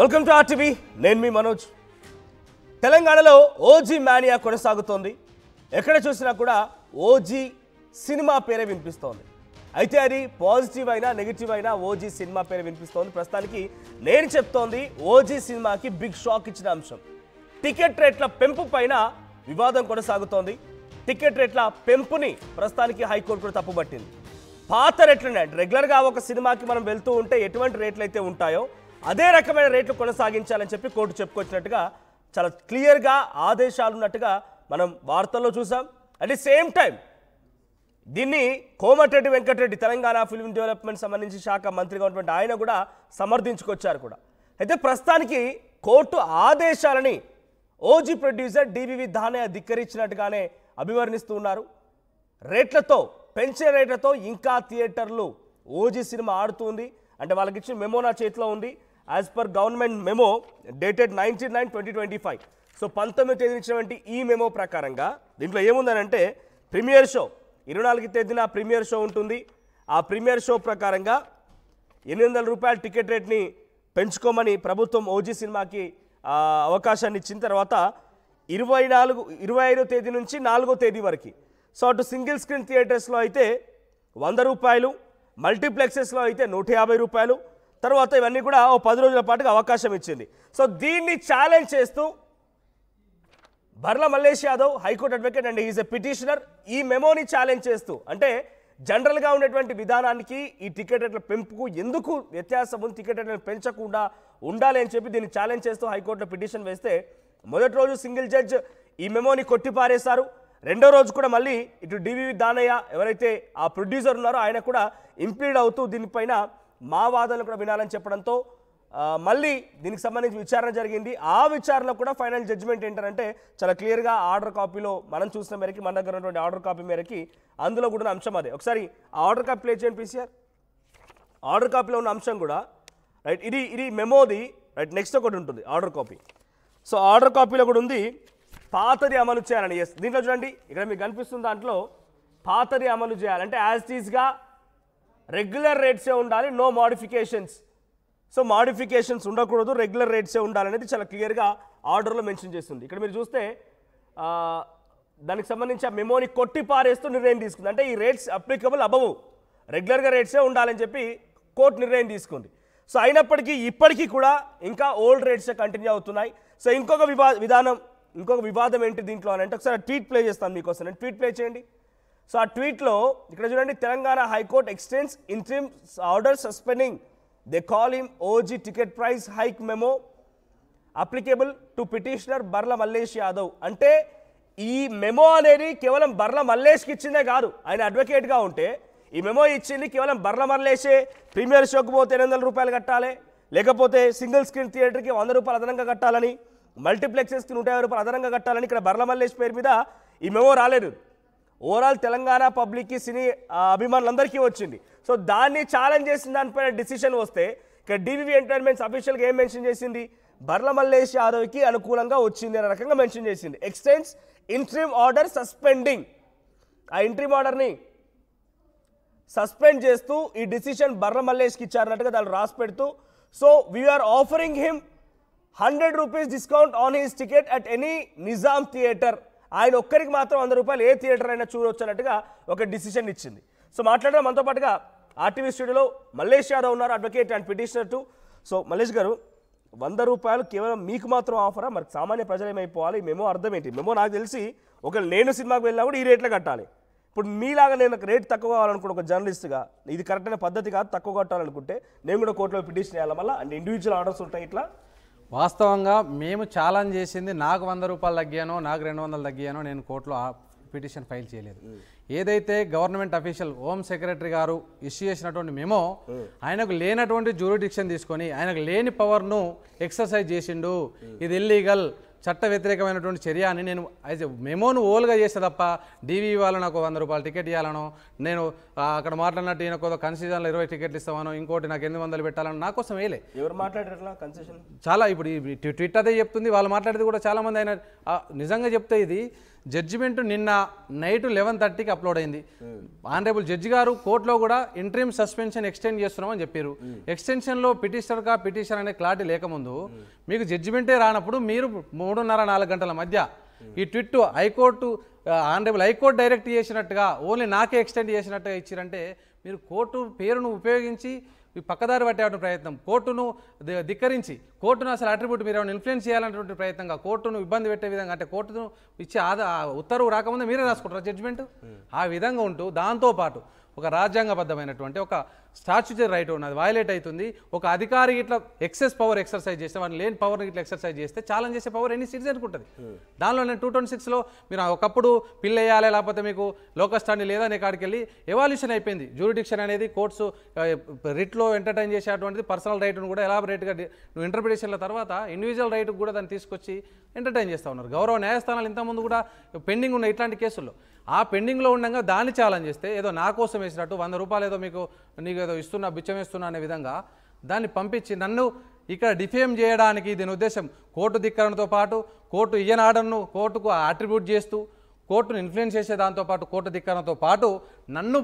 Welcome to RTV. నేను మీ మనోజ్. తెలంగాణలో OG mania కొనసాగుతోంది. ఎక్కడ చూసినా కూడా ఓజీ సినిమా పేరే వినిపిస్తోంది. అయితే అది పాజిటివ్ అయినా నెగిటివ్ అయినా ఓజీ సినిమా పేరే వినిపిస్తోంది. ప్రస్తుతానికి నేను చెప్తోంది ఓజీ సినిమాకి బిగ్ షాక్ ఇచ్చిన అంశం. టికెట్ రేట్ల పెంపు పైన వివాదం కొనసాగుతోంది. టికెట్ రేట్ల పెంపుని ప్రస్తుతానికి హైకోర్టు కూడా తప్పుపట్టింది. పాత రేట్లునే అంటే రెగ్యులర్గా ఒక సినిమాకి మనం వెళ్తూ ఉంటే ఎటువంటి రేట్లు అయితే ఉంటాయో అదే రకమైన రేట్లు కొనసాగించాలని చెప్పి కోర్టు చెప్పుకొచ్చినట్టుగా చాలా క్లియర్గా ఆదేశాలు ఉన్నట్టుగా మనం వార్తల్లో చూసాం. అట్ ది సేమ్ టైం దీన్ని కోమటిరెడ్డి వెంకటరెడ్డి తెలంగాణ ఫిల్మ్ డెవలప్మెంట్ సంబంధించి శాఖ మంత్రిగా ఉన్నటువంటి ఆయన కూడా సమర్థించుకొచ్చారు కూడా. అయితే ప్రస్తుతానికి కోర్టు ఆదేశాలని ఓజీ ప్రొడ్యూసర్ డివివి దానయ్య ధిక్కరించినట్టుగానే అభివర్ణిస్తూ ఉన్నారు. రేట్లతో పెంచే రేట్లతో ఇంకా థియేటర్లు ఓజీ సినిమా ఆడుతుంది అంటే వాళ్ళకి ఇచ్చిన మెమో నా చేతిలో ఉంది. As per government memo dated 19/9/2025. So 19వ తేదీన ఇచ్చినటువంటి ఈ మెమో ప్రకారంగా దీంట్లో ఏముందనంటే ప్రీమియర్ షో 24వ తేదీన ప్రీమియర్ షో ఉంటుంది. ఆ ప్రీమియర్ షో ప్రకారంగా ₹800 టికెట్ రేట్ని పెంచుకోమని ప్రభుత్వం ఓజీ సినిమాకి అవకాశాన్ని ఇచ్చిన తర్వాత 25వ తేదీ నుంచి 4వ తేదీ వరకు సో అటు సింగిల్ స్క్రీన్ థియేటర్స్లో అయితే ₹100, మల్టీప్లెక్సెస్లో అయితే ₹150, తర్వాత ఇవన్నీ కూడా ఓ 10 రోజుల పాటుగా అవకాశం ఇచ్చింది. సో దీన్ని ఛాలెంజ్ చేస్తూ Barla Mallesh Yadav high court advocate and is a petitioner ఈ మెమోని ఛాలెంజ్ చేస్తూ అంటే జనరల్గా ఉన్నటువంటి విధానానికి ఈ టికెట్ రేట్ల పెంపుకు ఎందుకు వ్యత్యాసం ఉంది, టికెట్ రేట్లను పెంచకుండా ఉండాలి అని చెప్పి దీన్ని ఛాలెంజ్ చేస్తూ హైకోర్టులో పిటిషన్ వేస్తే మొదటి రోజు సింగిల్ జడ్జ్ ఈ మెమోని కొట్టిపారేశారు. రెండో రోజు కూడా మళ్ళీ ఇటు డివివి దానయ్య ఎవరైతే ఆ ప్రొడ్యూసర్ ఉన్నారో ఆయన కూడా ఇంప్లీడ్ అవుతూ దీనిపైన మా వాదనలు కూడా వినాలని చెప్పడంతో మళ్ళీ దీనికి సంబంధించి విచారణ జరిగింది. ఆ విచారణలో కూడా ఫైనల్ జడ్జిమెంట్ ఏంటంటే చాలా క్లియర్గా ఆర్డర్ కాపీలో మనం చూసిన మేరకి మన దగ్గర ఉన్నటువంటి ఆర్డర్ కాపీ మేరకి అందులో కూడా ఉన్న అంశం అదే. ఒకసారి ఆ ఆర్డర్ కాపీ ప్లే చేయండి పీసీఆర్. ఆర్డర్ కాపీలో ఉన్న అంశం కూడా రైట్ ఇది మెమోది రైట్. నెక్స్ట్ ఒకటి ఉంటుంది ఆర్డర్ కాపీ. సో ఆర్డర్ కాపీలో కూడా ఉంది పాతది అమలు చేయాలని. ఎస్ దీంట్లో చూడండి ఇక్కడ మీకు కనిపిస్తుంది దాంట్లో పాతది అమలు చేయాలంటే యాజ్ టీజ్గా రెగ్యులర్ రేట్సే ఉండాలి, నో మోడిఫికేషన్స్. సో మోడిఫికేషన్స్ ఉండకూడదు, రెగ్యులర్ రేట్సే ఉండాలనేది చాలా క్లియర్గా ఆర్డర్లో మెన్షన్ చేస్తుంది. ఇక్కడ మీరు చూస్తే దానికి సంబంధించి ఆ మెమోని కొట్టి పారేస్తూ నిర్ణయం తీసుకుంది. అంటే ఈ రేట్స్ అప్లికబుల్ అబవ్ రెగ్యులర్గా రేట్సే ఉండాలని చెప్పి కోర్టు నిర్ణయం తీసుకుంది. సో అయినప్పటికీ ఇప్పటికీ కూడా ఇంకా ఓల్డ్ రేట్సే కంటిన్యూ అవుతున్నాయి. సో ఇంకొక వివాదం ఏంటి దీంట్లో అని అంటే ఒకసారి ట్వీట్ ప్లే చేస్తాను మీకోసం. నేను ట్వీట్ ప్లే చేయండి. సో ఆ ట్వీట్లో ఇక్కడ చూడండి Telangana high court extends interim order suspending they call him OG ticket price hike memo applicable to petitioner Barla Mallesh Yadav. అంటే ఈ మెమో అనేది కేవలం బర్ల మల్లేష్కి ఇచ్చిందే కాదు. ఆయన అడ్వకేట్గా ఉంటే ఈ మెమో ఇచ్చింది కేవలం బర్ల మల్లేషే. ప్రీమియర్ షోకి పోతే ₹800 కట్టాలి, లేకపోతే సింగిల్ స్క్రీన్ థియేటర్కి ₹100 అదనంగా కట్టాలని, మల్టీప్లెక్సెస్కి ₹150 అదనంగా కట్టాలని ఇక్కడ బర్ల మల్లేష్ పేరు మీద ఈ మెమో రాలేదు. ఓవరాల్ తెలంగాణ పబ్లిక్కి సినీ అభిమానులందరికీ వచ్చింది. సో దాన్ని ఛాలెంజ్ చేసిన దానిపైన డిసిషన్ వస్తే ఇక్కడ డివివి ఎంటర్టైన్మెంట్స్ అఫీషియల్గా ఏం మెన్షన్ చేసింది, బర్ల మల్లేష్ యాదవ్కి అనుకూలంగా వచ్చింది అనే రకంగా మెన్షన్ చేసింది. Extends interim order suspending. ఆ ఇంట్రిమ్ ఆర్డర్ని సస్పెండ్ చేస్తూ ఈ డిసిషన్ బర్ల మల్లేష్కి ఇచ్చారన్నట్టుగా దాన్ని రాసి పెడుతూ so we're offering him ₹100 discount on his ticket at any Nizam theatre. ఆయన ఒక్కరికి మాత్రం ₹100 ఏ థియేటర్ అయినా చూడవచ్చు అన్నట్టుగా ఒక డిసిషన్ ఇచ్చింది. సో మాట్లాడడం మనతో పాటుగా ఆర్టీవీ స్టూడియోలో మల్లేష్ యాదవ్ ఉన్నారు, advocate and petitioner to. So Mallesh గారు ₹100 కేవలం మీకు మాత్రం ఆఫరా, మరి సామాన్య ప్రజలు ఏమైపోవాలి? మెమో అర్థం ఏంటి? మెమో నాకు తెలిసి ఒకవేళ నేను సినిమాకి వెళ్ళినా కూడా ఈ రేట్లో కట్టాలి. ఇప్పుడు మీలాగా నేను రేట్ తక్కువ కావాలనుకుంటే ఒక జర్నలిస్ట్గా ఇది కరెక్ట్ అయిన పద్ధతి కాదు, తక్కువ కట్టాలనుకుంటే నేను కూడా కోర్టులో పిటిషన్ చేయాలి మళ్ళీ అంటే ఇండివిజువల్ ఆర్డర్స్ ఉంటాయి ఇట్లా. వాస్తవంగా మేము ఛాలెంజ్ చేసింది నాకు ₹100 తగ్గానో నాకు 200 తగ్గానో నేను కోర్టులో పిటిషన్ ఫైల్ చేయలేదు. ఏదైతే గవర్నమెంట్ అఫీషియల్ హోమ్ సెక్రటరీ గారు ఇష్యూ చేసినటువంటి మెమో ఆయనకు లేనటువంటి జ్యూరిడిక్షన్ తీసుకొని ఆయనకు లేని పవర్ను ఎక్సర్సైజ్ చేసిండు, ఇది ఇల్లీగల్, చట్ట వ్యతిరేకమైనటువంటి చర్య అని నేను యాజ్ మెమోను ఓల్గా చేస్తే తప్ప డీవీ వాళ్ళు నాకు 100 రూపాయలు టికెట్ ఇవ్వాలనో, నేను అక్కడ మాట్లాడినట్టు ఈయన కొద్దిగా కన్సెషన్లో 20 టికెట్లు ఇస్తామనో, ఇంకోటి నాకు 800 పెట్టాలని నా కోసం వేయలే. ఎవరు మాట్లాడారు కన్సెషన్? చాలా ఇప్పుడు ఈ ట్విట్ అదే చెప్తుంది, వాళ్ళు మాట్లాడేది కూడా చాలామంది ఆయన నిజంగా చెప్తే ఇది జడ్జిమెంట్ నిన్న నైట్ 11:30కి అప్లోడ్ అయింది. ఆనరబుల్ జడ్జి గారు కోర్టులో కూడా ఇంటరిమ్ సస్పెన్షన్ ఎక్స్టెండ్ చేస్తున్నామని చెప్పారు. ఎక్స్టెన్షన్లో పిటిషన్ అనే క్లారిటీ లేకముందు మీకు జడ్జిమెంటే రానప్పుడు మీరు 3:30-4 గంటల మధ్య ఈ tweet high court honourable high court direct చేసినట్టుగా ఓన్లీ నాకే ఎక్స్టెండ్ చేసినట్టుగా ఇచ్చారంటే మీరు కోర్టు పేరును ఉపయోగించి పక్కదారి పట్టేటువంటి ప్రయత్నం, కోర్టును ధిక్కరించి కోర్టును అసలు అట్రిబ్యూట్ మీరు ఏమైనా ఇన్ఫ్లుయెన్స్ చేయాలనేటువంటి ప్రయత్నంగా కోర్టును ఇబ్బంది పెట్టే విధంగా, అంటే కోర్టును ఇచ్చే ఉత్తర్వు రాకముందే మీరే రాసుకుంటారు జడ్జిమెంట్. ఆ విధంగా ఉంటూ దాంతోపాటు ఒక రాజ్యాంగబద్ధమైనటువంటి ఒక స్టాచ్యుటరీ రైట్ ఉన్నది వైలేట్ అవుతుంది. ఒక అధికారి ఇట్లా ఎక్సెస్ పవర్ ఎక్సర్సైజ్ చేస్తే వాళ్ళు లేని పవర్ని ఇట్లా ఎక్సర్సైజ్ చేస్తే ఛాలెంజ్ చేసే పవర్ ఎన్ని సిటిజన్కి ఉంటుంది. దానిలో నేను 226లో మీరు ఒకప్పుడు పిల్ వేయాలి లేకపోతే మీకు లోకస్ స్టాండ్ లేదా అనే కాడికి వెళ్ళి ఎవాల్యూషన్ అయిపోయింది. జ్యూరిడిక్షన్ అనేది కోర్ట్స్ రిట్లో ఎంటర్టైన్ చేసేటువంటిది పర్సనల్ రైట్ను కూడా ఎలాబరేట్గా నువ్వు ఇంటర్ప్రిటేషన్ల తర్వాత ఇండివిజువల్ రైట్ కూడా దాన్ని తీసుకొచ్చి ఎంటర్టైన్ చేస్తూ ఉన్నారు. గౌరవ న్యాయస్థానాలు ఇంతకుముందు కూడా పెండింగ్ ఉన్న ఇట్లాంటి కేసుల్లో ఆ పెండింగ్లో ఉండగా దాన్ని ఛాలెంజ్ చేస్తే ఏదో నా కోసం వేసినట్టు 100 రూపాయలు ఏదో నీకు ఏదో ఇస్తున్నా బిచ్చం వేస్తున్నా అనే విధంగా దాన్ని పంపించి నన్ను ఇక్కడ డిఫేమ్ చేయడానికి దీని ఉద్దేశం కోర్టు ధిక్కరణతో పాటు కోర్టు ఇయ్యని ఆర్డర్ను కోర్టుకు అట్రిబ్యూట్ చేస్తూ కోర్టును ఇన్ఫ్లుయెన్స్ చేసే దాంతోపాటు కోర్టు ధిక్కరణతో పాటు నన్ను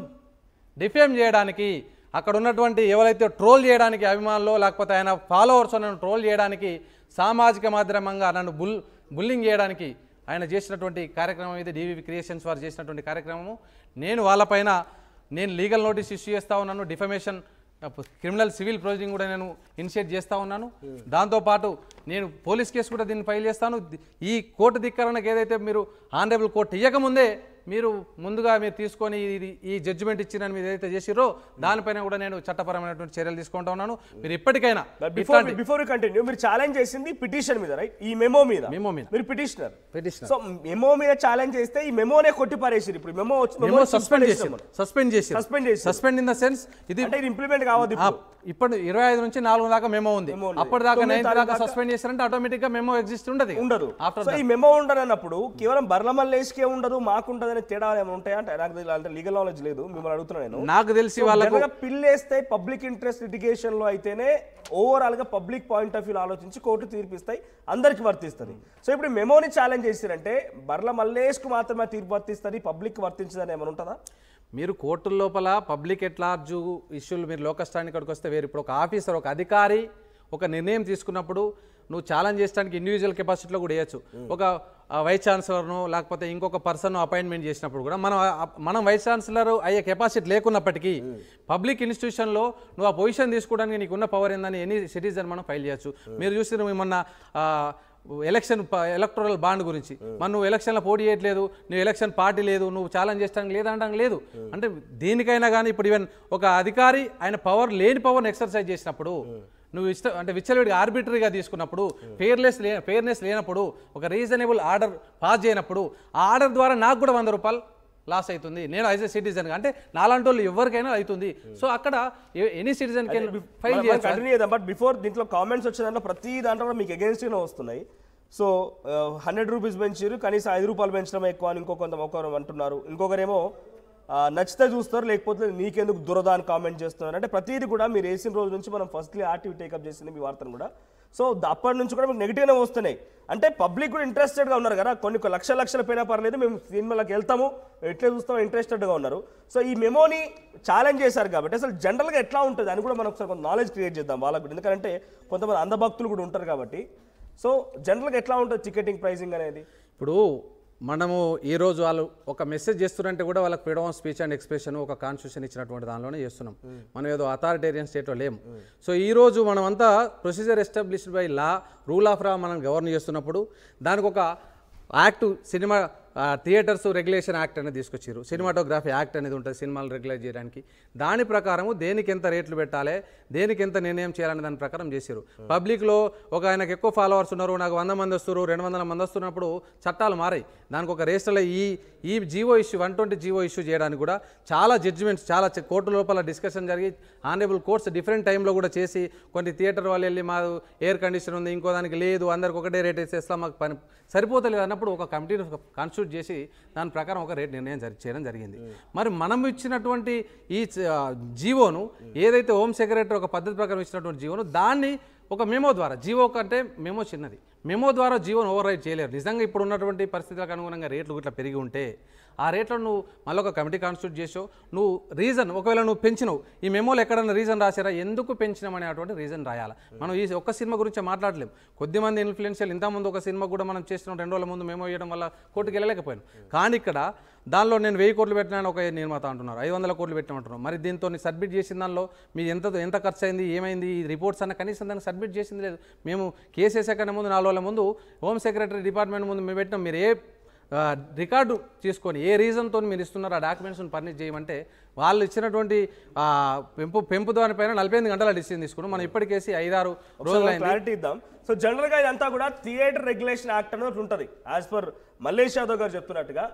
డిఫేమ్ చేయడానికి అక్కడ ఉన్నటువంటి ఎవరైతే ట్రోల్ చేయడానికి అభిమానులు లేకపోతే ఆయన ఫాలోవర్స్ నన్ను ట్రోల్ చేయడానికి సామాజిక మాధ్యమంగా నన్ను బుల్లింగ్ చేయడానికి ఆయన చేసినటువంటి కార్యక్రమం ఇది. డీవీవీ క్రియేషన్స్ వారు చేసినటువంటి కార్యక్రమము. నేను వాళ్ళపైన లీగల్ నోటీస్ ఇష్యూ చేస్తూ ఉన్నాను. డిఫమేషన్ క్రిమినల్ సివిల్ ప్రొసీడింగ్ కూడా నేను ఇనిషియేట్ చేస్తూ ఉన్నాను. దాంతోపాటు నేను పోలీస్ కేసు కూడా దీన్ని ఫైల్ చేస్తాను. ఈ కోర్టు ధిక్కరణకు ఏదైతే మీరు ఆనరబుల్ కోర్టు ఇవ్వకముందే మీరు ముందుగా మీరు తీసుకొని ఈ జడ్జిమెంట్ ఇచ్చినని మీరు ఏదైతే చేసిరో దానిపైన కూడా నేను చట్టపరమైనటువంటి చర్యలు తీసుకుంటా ఉన్నాను. మీరు ఎప్పటికైనా బిఫోర్ కంటిన్యూ మీరు ఛాలెంజ్ చేసింది పిటిషన్ మీద, రైట్? ఈ మెమో మీద మీరు పిటిషనర్. సో మెమో మీద ఛాలెంజ్ చేస్తే ఈ మెమోనే కొట్టి పారేసారు. ఇప్పుడు memo suspend in the sense ఇది ఇంప్లిమెంట్ కావద్దు. ఇప్పుడు 25 నుంచి 4 దాకా మెమో ఉంది. అప్పటిదాకా 9 దాకా సస్పెండ్ చేశారంటే ఆటోమేటిక్ గా మెమో ఎగ్జిస్ట్ ఉండదు. సో ఈ మెమో ఉండనప్పుడు కేవలం బర్లమల్లేష్కే ఉండదు మాకుంటది అనే తేడా ఏమైనా ఉంటాయా? అంటే లీగల్ నాలెడ్జ్ లేదు, మిమ్మల్ని అడుగుతున్నా నేను. నాకు తెలిసి వాళ్ళకి పిల్లేస్తే పబ్లిక్ ఇంట్రెస్ట్ లిటిగేషన్ లో అయితేనే ఓవరాల్ గా పబ్లిక్ పాయింట్ ఆఫ్ వ్యూ ఆలోచించి కోర్టు తీర్పిస్తాయి, అందరికి వర్తిస్తుంది. సో ఇప్పుడు మెమోని ఛాలెంజ్ చేసిరంటే బర్లమల్లేష్ కు మాత్రమే తీర్పు వర్తిస్తుంది, పబ్లిక్ వర్తించదని ఏమైనా ఉంటుందా? మీరు కోర్టుల లోపల పబ్లిక్ ఎట్ లార్జ్ ఇష్యూలు మీరు లోకల్ స్టాండ్ ఇక్కడికి వస్తే వేరు. ఇప్పుడు ఒక ఆఫీసర్ ఒక అధికారి ఒక నిర్ణయం తీసుకున్నప్పుడు నువ్వు ఛాలెంజ్ చేసడానికి ఇండివిజువల్ కెపాసిటీలో కూడా వేయచ్చు. ఒక వైస్ ఛాన్సలర్ను లేకపోతే ఇంకొక పర్సన్ అపాయింట్మెంట్ చేసినప్పుడు కూడా మనం వైస్ ఛాన్సలర్ అయ్యే కెపాసిటీ లేకున్నప్పటికీ పబ్లిక్ ఇన్స్టిట్యూషన్లో నువ్వు ఆ పొజిషన్ తీసుకోవడానికి నీకున్న పవర్ ఏందని ఎనీ సిటిజన్ మనం ఫైల్ చేయొచ్చు. మీరు చూస్తే మొన్న ఎలక్టోరల్ బాండ్ గురించి నువ్వు ఎలక్షన్లో పోటీ చేయట్లేదు, నువ్వు ఎలక్షన్ పార్టీ లేదు, నువ్వు ఛాలెంజ్ చేస్తానికి లేదంటానికి లేదు. అంటే దేనికైనా కానీ ఇప్పుడు ఈవెన్ ఒక అధికారి ఆయన లేని పవర్ని ఎక్సర్సైజ్ చేసినప్పుడు నువ్వు అంటే విచ్చలవిడిగా ఆర్బిటరీగా తీసుకున్నప్పుడు ఫెయిర్నెస్ లేనప్పుడు ఒక రీజనబుల్ ఆర్డర్ పాస్ చేయనప్పుడు ఆ ఆర్డర్ ద్వారా నాకు కూడా 100 రూపాయలు లాస్ అవుతుంది. నేను యాజ్ ఎ సిటిజన్ అంటే నాలాంటి వాళ్ళు ఎవరికైనా అవుతుంది. సో అక్కడ ఎనీ సిటిజన్ ఫైల్ చేయాలి. బట్ బిఫోర్ దీంట్లో కామెంట్స్ వచ్చే దాంట్లో ప్రతి దాంట్లో మీకు అగేన్స్ట్గా వస్తున్నాయి. సో 100 రూపీస్ పెంచారు, కనీసం 5 రూపాయలు పెంచడం ఎక్కువ అని ఒకరు అంటున్నారు. ఇంకొకరేమో నచ్చితే చూస్తారు లేకపోతే నీకెందుకు దురద అని కామెంట్ చేస్తున్నారు. అంటే ప్రతిదీ కూడా మీరు వేసిన రోజు నుంచి మనం ఫస్ట్లీ ఆర్టీవీ టేకప్ చేసింది మీ వార్తను కూడా. సో అప్పటి నుంచి కూడా మీకు నెగిటివ్నే వస్తున్నాయి. అంటే పబ్లిక్ కూడా ఇంట్రెస్టెడ్గా ఉన్నారు కదా, కొన్ని లక్షల పైన పర్లేదు మేము సినిమాలకు వెళ్తాము ఎట్లా చూస్తామో ఇంట్రెస్టెడ్గా ఉన్నారు. సో ఈ మెమోని ఛాలెంజ్ చేశారు కాబట్టి అసలు జనరల్గా ఎట్లా ఉంటుంది అని కూడా మనం ఒకసారి కొంత నాలెడ్జ్ క్రియేట్ చేద్దాం వాళ్ళకు కూడా, ఎందుకంటే కొంతమంది అంధభక్తులు కూడా ఉంటారు కాబట్టి. సో జనరల్గా ఎట్లా ఉంటుంది టికెటింగ్ ప్రైసింగ్ అనేది? ఇప్పుడు మనము ఈరోజు వాళ్ళు ఒక మెసేజ్ చేస్తున్నారంటే కూడా వాళ్ళకి freedom of speech and expression ఒక కాన్స్టిట్యూషన్ ఇచ్చినటువంటి దానిలోనే చేస్తున్నాం. మనం ఏదో అథారిటేరియన్ స్టేట్లో లేము. సో ఈరోజు మనమంతా procedure established by law, rule of law మనం గవర్న్ చేస్తున్నప్పుడు దానికి ఒక act cinema theatres regulation act అనేది తీసుకొచ్చారు. సినిమాటోగ్రఫీ యాక్ట్ అనేది ఉంటుంది సినిమాలు రెగ్యులేట్ చేయడానికి. దాని ప్రకారము దేనికి ఎంత రేట్లు పెట్టాలి, దేనికి ఎంత నిర్ణయం చేయాలనే దాని ప్రకారం చేశారు. పబ్లిక్లో ఒక ఆయనకు ఎక్కువ ఫాలోవర్స్ ఉన్నారు, నాకు 100 మంది వస్తారు, 200 మంది వస్తున్నప్పుడు చట్టాలు మారాయి. దానికి ఒక రేస్టర్లో ఈ జీవో ఇష్యూ 120 జీవో ఇష్యూ చేయడానికి కూడా చాలా జడ్జిమెంట్స్, చాలా కోర్టు లోపల డిస్కషన్ జరిగి ఆనరబుల్ కోర్ట్స్ డిఫరెంట్ టైంలో కూడా చేసి కొన్ని థియేటర్ వాళ్ళు వెళ్ళి మా ఎయిర్ కండిషన్ ఉంది, ఇంకో దానికి లేదు, అందరికి ఒకటే రేట్ వేసేస్తాం, మాకు పని సరిపోతలేదు అన్నప్పుడు ఒక కమిటీని కాన్స్టిట్యూట్ చేసి దాని ప్రకారం ఒక రేట్ నిర్ణయం చేయడం జరిగింది. మరి మనం ఇచ్చినటువంటి ఈ జీవోను ఏదైతే హోమ్ సెక్రటరీ ఒక పద్ధతి ప్రకారం ఇచ్చినటువంటి జీవోను దాన్ని ఒక మెమో ద్వారా, జీవో కంటే మెమో చిన్నది, మెమో ద్వారా జీవోను ఓవర్ రైడ్ చేయలేరు. నిజంగా ఇప్పుడు ఉన్నటువంటి పరిస్థితులకు అనుగుణంగా రేట్లు ఇట్లా పెరిగి ఉంటే ఆ రేట్లను నువ్వు మళ్ళీ ఒక కమిటీ కాన్స్టిట్యూట్ చేసావు, నువ్వు రీజన్ ఒకవేళ నువ్వు పెంచినవు, ఈ మెమోలో ఎక్కడన్నా రీజన్ రాసారా, ఎందుకు పెంచినామనేటువంటి రీజన్ రాయాలి. మనం ఈ ఒక్క సినిమా గురించి మాట్లాడలేము. కొద్దిమంది ఇన్ఫ్లుయెన్షియల్ ఇంతకుముందు ఒక సినిమా కూడా మనం చేసిన 2 రోజుల ముందు మెమో ఇవ్వడం వల్ల కోర్టుకు వెళ్ళలేకపోయాను. కానీ ఇక్కడ దానిలో నేను 1000 కోట్లు పెట్టినాను ఒక నిర్మాత అంటున్నారు, 500 కోట్లు పెట్టినామంటున్నారు. మరి దీంతో సబ్మిట్ చేసిన దానిలో మీ ఎంత ఖర్చు అయింది, ఏమైంది, ఈ రిపోర్ట్స్ అన్న కనీసం దాన్ని సబ్మిట్ చేసింది లేదు. మేము కేసు వేసేకన్నా ముందు 4 రోజుల ముందు హోమ్ సెక్రటరీ డిపార్ట్మెంట్ ముందు మేము పెట్టినాం. మీరు ఏ రికార్డు తీసుకొని ఏ రీజన్తో మీరు ఇస్తున్నారు ఆ డాక్యుమెంట్స్ని పర్మిట్ చేయమంటే వాళ్ళు ఇచ్చినటువంటి పెంపు దానిపైన 48 గంటల డిసిజన్ తీసుకున్నాం. మనం ఇప్పటికేసి 5-6 రోజులు క్లారిటీ ఇద్దాం. సో జనరల్గా ఇదంతా కూడా థియేటర్ రెగ్యులేషన్ యాక్ట్ అనేది ఉంటుంది. యాజ్ పర్ మల్లేష్ యాదవ్ గారు చెప్తున్నట్టుగా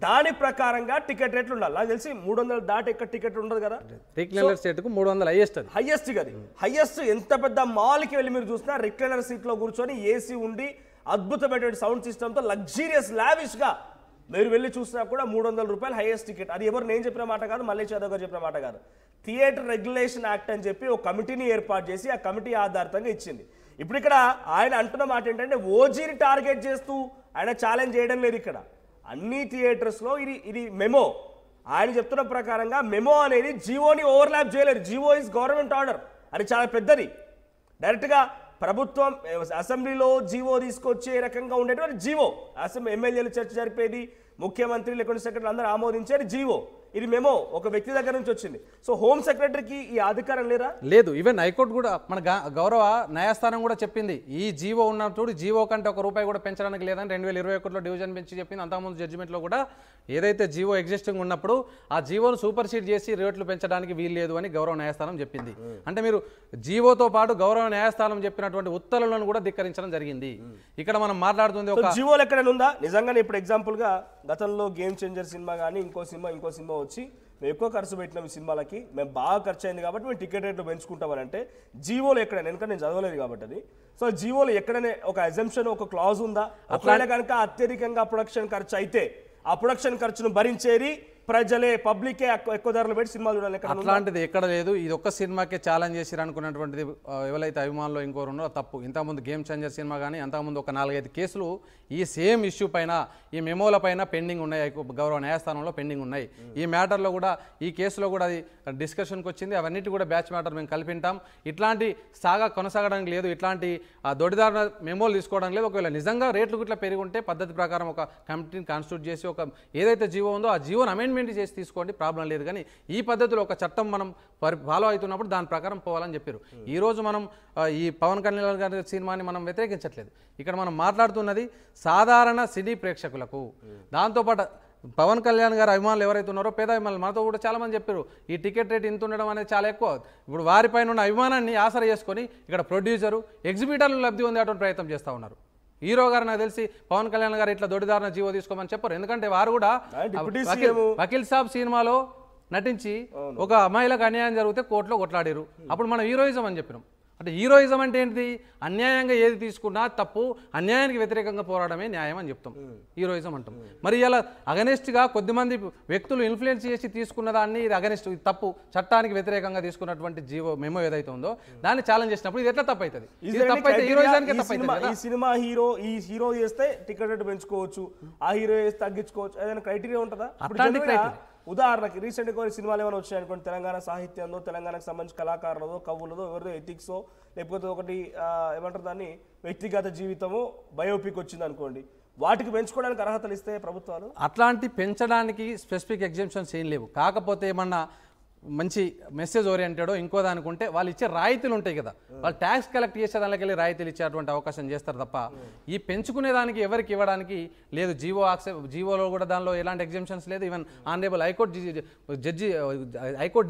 దాని ప్రకారంగా టికెట్ రేట్లు ఉండాలి. నాకు తెలిసి 300 దాటి ఎక్కడ టికెట్ ఉండదు కదా. రిక్లైనర్ సీట్కు 300 హైయెస్ట్ కదా. హైయెస్ట్ ఎంత పెద్ద మాల్కి వెళ్ళి మీరు చూసినా రిక్లైనర్ సీట్లో కూర్చొని ఏసీ ఉండి అద్భుతమైనటువంటి సౌండ్ సిస్టమ్తో లగ్జీరియస్ లావిష్గా మీరు వెళ్ళి చూసినా కూడా 300 రూపాయలు హైయెస్ట్ టికెట్. అది ఎవరు నేను చెప్పిన మాట కాదు, మల్లేష్ యాదవ్ గారు చెప్పిన మాట కాదు. థియేటర్ రెగ్యులేషన్ యాక్ట్ అని చెప్పి ఒక కమిటీని ఏర్పాటు చేసి ఆ కమిటీ ఆధారితంగా ఇచ్చింది. ఇప్పుడు ఇక్కడ ఆయన అంటున్న మాట ఏంటంటే ఓజీని టార్గెట్ చేస్తూ ఆయన ఛాలెంజ్ చేయడం లేదు. ఇక్కడ అన్ని థియేటర్స్లో ఇది మెమో. ఆయన చెప్తున్న ప్రకారంగా మెమో అనేది జీవోని ఓవర్లాప్ చేయలేదు. జీవో ఇస్ గవర్నమెంట్ ఆర్డర్, అది చాలా పెద్దది. డైరెక్ట్గా ప్రభుత్వం అసెంబ్లీలో జీవో తీసుకొచ్చే రకంగా ఉండేటువంటి జీవో, ఎమ్మెల్యేలు చర్చ జరిపేది, ముఖ్యమంత్రి లేకుంటే సెక్రటరీ అందరూ ఆమోదించేది జీవో. ఇది మెమో ఒక వ్యక్తి దగ్గర నుంచి వచ్చింది. సో హోమ్ సెక్రటరీకి ఈ అధికారం లేదా? లేదు. ఈవెన్ హైకోర్టు కూడా మన గౌరవ న్యాయస్థానం కూడా చెప్పింది ఈ జీవో ఉన్నప్పుడు జీవో కంటే ₹1 కూడా పెంచడానికి లేదని 2021లో డివిజన్ బెంచ్ చెప్పింది. అంతకుముందు జడ్జిమెంట్లో కూడా ఏదైతే జీవో ఎగ్జిస్టింగ్ ఉన్నప్పుడు ఆ జీవోను సూపర్ సీడ్ చేసి రేట్లు పెంచడానికి వీలు లేదు అని గౌరవ న్యాయస్థానం చెప్పింది. అంటే మీరు జీవోతో పాటు గౌరవ న్యాయస్థానం చెప్పినటువంటి ఉత్తర్వులను కూడా ధిక్కరించడం జరిగింది. ఇక్కడ మనం మాట్లాడుతుంది ఒక జీవోలు ఎక్కడైనా ఉందా నిజంగానే? ఇప్పుడు ఎగ్జాంపుల్గా గతంలో గేమ్ చేంజర్ సినిమా కానీ ఇంకో సినిమా వచ్చి మేము ఎక్కువ ఖర్చు పెట్టినాం ఈ సినిమాలకి, మేము బాగా ఖర్చు అయింది కాబట్టి మేము టికెట్ రేట్లు పెంచుకుంటామని అంటే జీవోలు ఎక్కడైనా, ఎందుకంటే నేను చదవలేదు కాబట్టి అది. సో జీవోలు ఎక్కడనే ఒక అజంప్షన్ ఒక క్లాజ్ ఉందా? ఒకవేళ కనుక అత్యధికంగా ప్రొడక్షన్ ఖర్చు అయితే ఆ ప్రొడక్షన్ ఖర్చును భరించేది ప్రజలే, పబ్లికే ఎక్కువ ధరలు పెట్టి సినిమాలు చూడాలి. అట్లాంటిది ఎక్కడ లేదు. ఇది ఒక్క సినిమాకే ఛాలెంజ్ చేసి అనుకున్నటువంటిది ఎవరైతే అభిమానులు ఇంకోరు ఉన్నారో తప్పు. ఇంతకుముందు గేమ్ చేంజర్ సినిమా కానీ అంతకుముందు ఒక 4-5 కేసులు ఈ సేమ్ ఇష్యూ పైన, ఈ మెమోల పైన పెండింగ్ ఉన్నాయి, గౌరవ న్యాయస్థానంలో పెండింగ్ ఉన్నాయి. ఈ మ్యాటర్లో కూడా ఈ కేసులో కూడా అది డిస్కషన్కి వచ్చింది. అవన్నిటి కూడా బ్యాచ్ మ్యాటర్ మేము కలిపింటాం. ఇట్లాంటి కొనసాగడానికి లేదు, ఇట్లాంటి దొడిదారిన మెమోలు తీసుకోవడానికి లేదు. ఒకవేళ నిజంగా రేట్లు ఇట్లా పెరిగి ఉంటే పద్ధతి ప్రకారం ఒక కమిటీని కాన్స్టిట్యూట్ చేసి ఒక ఏదైతే జీవో ఉందో ఆ జీవోని అమెండ్మెంట్ చేసి తీసుకోండి, ప్రాబ్లం లేదు. కానీ ఈ పద్ధతిలో ఒక చట్టం మనం ఫాలో అవుతున్నప్పుడు దాని ప్రకారం పోవాలని చెప్పారు. ఈరోజు మనం ఈ పవన్ కళ్యాణ్ గారి సినిమాని మనం వ్యతిరేకించట్లేదు. ఇక్కడ మనం మాట్లాడుతున్నది సాధారణ సినీ ప్రేక్షకులకు. దాంతోపాటు పవన్ కళ్యాణ్ గారు అభిమానులు ఎవరైతే ఉన్నారో పేద అభిమానులు మనతో కూడా చాలామంది చెప్పారు ఈ టికెట్ రేట్ ఇంత ఉండడం అనేది చాలా ఎక్కువ. ఇప్పుడు వారిపైన ఉన్న అభిమానాన్ని ఆసరా చేసుకొని ఇక్కడ ప్రొడ్యూసరు ఎగ్జిబిటర్లు లబ్ధి పొందేటువంటి ప్రయత్నం చేస్తూ ఉన్నారు. హీరో గారు నాకు తెలిసి పవన్ కళ్యాణ్ గారు ఇట్లా దొడిదారిన జీవో తీసుకోమని చెప్పారు. ఎందుకంటే వారు కూడా వకీల్ సాబ్ సినిమాలో నటించి ఒక అమ్మాయిలకు అన్యాయం జరిగితే కోర్టులో కొట్లాడారు. అప్పుడు మనం హీరోయిజం అని చెప్పినాం. అంటే హీరోయిజం అంటే ఏంటిది? అన్యాయంగా ఏది తీసుకున్నా తప్పు, అన్యాయానికి వ్యతిరేకంగా పోరాడమే న్యాయం అని చెప్తాం, హీరోయిజం అంటాం. మరి ఇలా అగనెస్ట్గా కొద్దిమంది వ్యక్తులు ఇన్ఫ్లుయెన్స్ చేసి తీసుకున్న దాన్ని ఇది అగనెస్ట్, ఇది తప్పు, చట్టానికి వ్యతిరేకంగా తీసుకున్నటువంటి జీవో మెమో ఏదైతే ఉందో దాన్ని ఛాలెంజ్ చేసినప్పుడు ఇది ఎట్లా తప్పు అవుతుంది? హీరోయిజానికి తప్పు. ఈ సినిమా హీరో చేస్తే టికెట్ రేటు పెంచుకోవచ్చు, ఆ హీరో చేస్తే తగ్గించుకోవచ్చు, ఏదైనా క్రైటీరియా ఉంటుందా? అట్లాంటి ఉదాహరణకి రీసెంట్గా కొన్ని సినిమాలు ఏమైనా వచ్చాయనుకోండి, తెలంగాణ సాహిత్యంలో తెలంగాణకు సంబంధించిన కళాకారులదో కవులదో ఎవరిదో ఎథిక్సో లేకపోతే ఒకటి ఏమంటారు దాన్ని వ్యక్తిగత జీవితమో బయోపిక్ వచ్చింది అనుకోండి, వాటికి పెంచుకోవడానికి అర్హతలు ఇస్తే ప్రభుత్వాలు. అట్లాంటి పెంచడానికి స్పెసిఫిక్ ఎగ్జామ్షన్స్ ఏం లేవు. కాకపోతే ఏమన్నా మంచి మెసేజ్ ఓరియంటెడ్ ఇంకో దానికి ఉంటే వాళ్ళు ఇచ్చే రాయితీలు ఉంటాయి కదా, వాళ్ళు ట్యాక్స్ కలెక్ట్ చేసే దానికి వెళ్ళి రాయితీలు ఇచ్చేటువంటి అవకాశం చేస్తారు తప్ప ఈ పెంచుకునే దానికి ఎవరికి ఇవ్వడానికి లేదు. జీవోలో కూడా దానిలో ఎలాంటి ఎగ్జామ్షన్స్ లేదు. ఈవెన్ ఆనరేబుల్ హైకోర్టు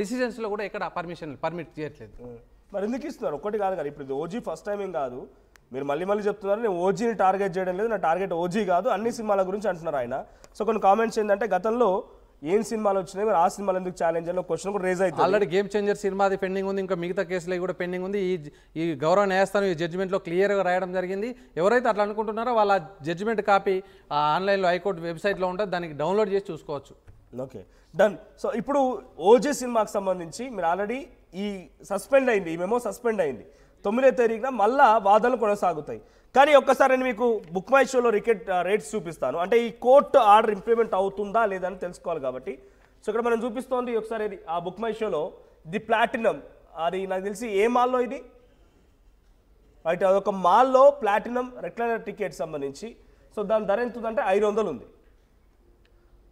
డిసిజన్స్లో కూడా ఎక్కడ పర్మిట్ చేయట్లేదు. మరి ఎందుకు ఇస్తున్నారు? ఒకటి కాదు కదా, ఇప్పుడు ఓజీ ఫస్ట్ టైం ఏం కాదు, మీరు మళ్ళీ చెప్తున్నారు నేను ఓజీని టార్గెట్ చేయడం లేదు, నా టార్గెట్ ఓజీ కాదు అన్ని సినిమాల గురించి అంటున్నారు ఆయన. సో కొన్ని కామెంట్స్ ఏంటంటే గతంలో ఏం సినిమాలు వచ్చినాయి మరి ఆ సినిమాలు ఎందుకు ఛాలెంజ్ అని క్వశ్చన్ కూడా రేజ్ అవుతుంది. ఆల్రెడీ గేమ్ చేంజర్ సినిమాది పెండింగ్ ఉంది, ఇంకా మిగతా కేసులు కూడా పెండింగ్ ఉంది. ఈ గౌరవ న్యాయస్థానం ఈ జడ్జిమెంట్లో క్లియర్గా రాయడం జరిగింది. ఎవరైతే అట్లా అనుకుంటున్నారో వాళ్ళ జడ్జిమెంట్ కాపీ ఆన్లైన్లో హైకోర్టు వెబ్సైట్లో ఉంటుంది, దానికి డౌన్లోడ్ చేసి చూసుకోవచ్చు. Okay done. సో ఇప్పుడు ఓజీ సినిమాకి సంబంధించి మీరు ఆల్రెడీ ఈ సస్పెండ్ అయింది, ఈ మెమో సస్పెండ్ అయింది, 9వ తారీఖున మళ్ళా వాదనలు కొనసాగుతాయి. కానీ ఒక్కసారి నేను మీకు బుక్ మై షోలో రేట్స్ చూపిస్తాను, అంటే ఈ కోర్టు ఆర్డర్ ఇంప్లిమెంట్ అవుతుందా లేదా అని తెలుసుకోవాలి కాబట్టి. సో ఇక్కడ మనం చూపిస్తోంది ఒకసారి ఆ బుక్ మై షోలో ది ప్లాటినం, అది నాకు తెలిసి ఏ మాల్లో ఇది రైట్, అదొక మాల్లో ప్లాటినం రెక్లైనర్ టికెట్ సంబంధించి. సో దాని ధర ఎంత ఉందంటే 500 ఉంది.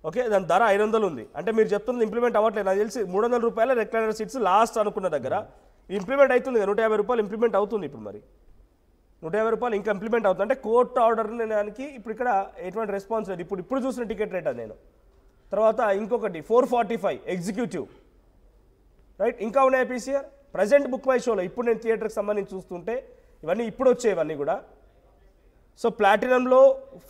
ఓకే దాని ధర 500 ఉంది. అంటే మీరు చెప్తున్నది ఇంప్లిమెంట్ అవ్వట్లేదు, నాకు తెలిసి 300 రూపాయల రెక్లైనర్ సీట్స్ లాస్ట్ అనుకున్న దగ్గర ఇంప్లిమెంట్ అవుతుంది కదా, 150 రూపాయలు ఇంప్లిమెంట్ అవుతుంది. ఇప్పుడు మరి 150 రూపాయలు ఇంకా ఇంప్లిమెంట్ అవుతుంది అంటే కోర్టు ఆర్డర్ దానికి ఇప్పుడు ఇక్కడ ఎటువంటి రెస్పాన్స్ లేదు. ఇప్పుడు చూసిన టికెట్ రేట్ అది నేను. తర్వాత ఇంకొకటి 445 ఎగ్జిక్యూటివ్ రైట్, ఇంకా ఉన్నాయి పీసీఆర్ ప్రజెంట్ బుక్ మై షోలో. ఇప్పుడు నేను థియేటర్కి సంబంధించి చూస్తుంటే ఇవన్నీ ఇప్పుడు వచ్చేవన్నీ కూడా. సో ప్లాటినంలో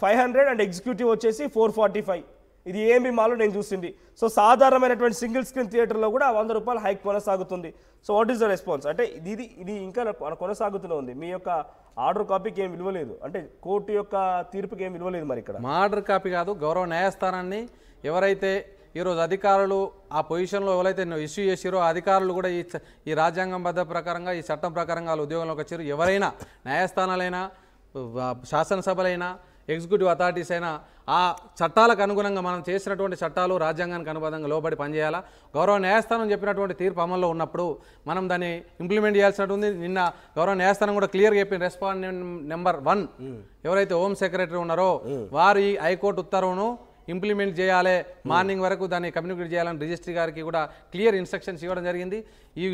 500 అండ్ ఎగ్జిక్యూటివ్ వచ్చేసి 445. ఇది ఏఎంబీ మాల్లో నేను చూసింది. సో సాధారణమైనటువంటి సింగిల్ స్క్రీన్ థియేటర్లో కూడా 100 రూపాయలు హైక్ కొనసాగుతుంది. So what is the response? అంటే ఇది ఇంకా కొనసాగుతూనే ఉంది. మీ యొక్క ఆర్డర్ కాపీకి ఏం విలువ లేదు, అంటే కోర్టు యొక్క తీర్పుకి ఏం విలువ లేదు. మరి ఇక్కడ మా ఆర్డర్ కాపీ కాదు, గౌరవ న్యాయస్థానాన్ని ఎవరైతే ఈరోజు అధికారులు ఆ పొజిషన్లో ఎవరైతే ఇష్యూ చేసారో ఆ అధికారులు కూడా ఈ రాజ్యాంగబద్ధ ప్రకారంగా ఈ చట్టం ప్రకారంగా వాళ్ళు ఉద్యోగంలోకి వచ్చారు. ఎవరైనా న్యాయస్థానాలైనా శాసనసభలైనా ఎగ్జిక్యూటివ్ అథారిటీస్ అయినా ఆ చట్టాలకు అనుగుణంగా మనం చేసినటువంటి చట్టాలు రాజ్యాంగానికి అనుబంధంగా లోబడి పనిచేయాలా. గౌరవ న్యాయస్థానం చెప్పినటువంటి తీర్పు అమల్లో ఉన్నప్పుడు మనం దాన్ని ఇంప్లిమెంట్ చేయాల్సినట్టు ఉంది. నిన్న గౌరవ న్యాయస్థానం కూడా క్లియర్గా చెప్పిన రెస్పాండెంట్ నెంబర్ 1 ఎవరైతే హోమ్ సెక్రటరీ ఉన్నారో వారు ఈ హైకోర్టు ఉత్తర్వును ఇంప్లిమెంట్ చేయాలి, మార్నింగ్ వరకు దాన్ని కమ్యూనికేట్ చేయాలని రిజిస్ట్రీ గారికి కూడా క్లియర్ ఇన్స్ట్రక్షన్స్ ఇవ్వడం జరిగింది.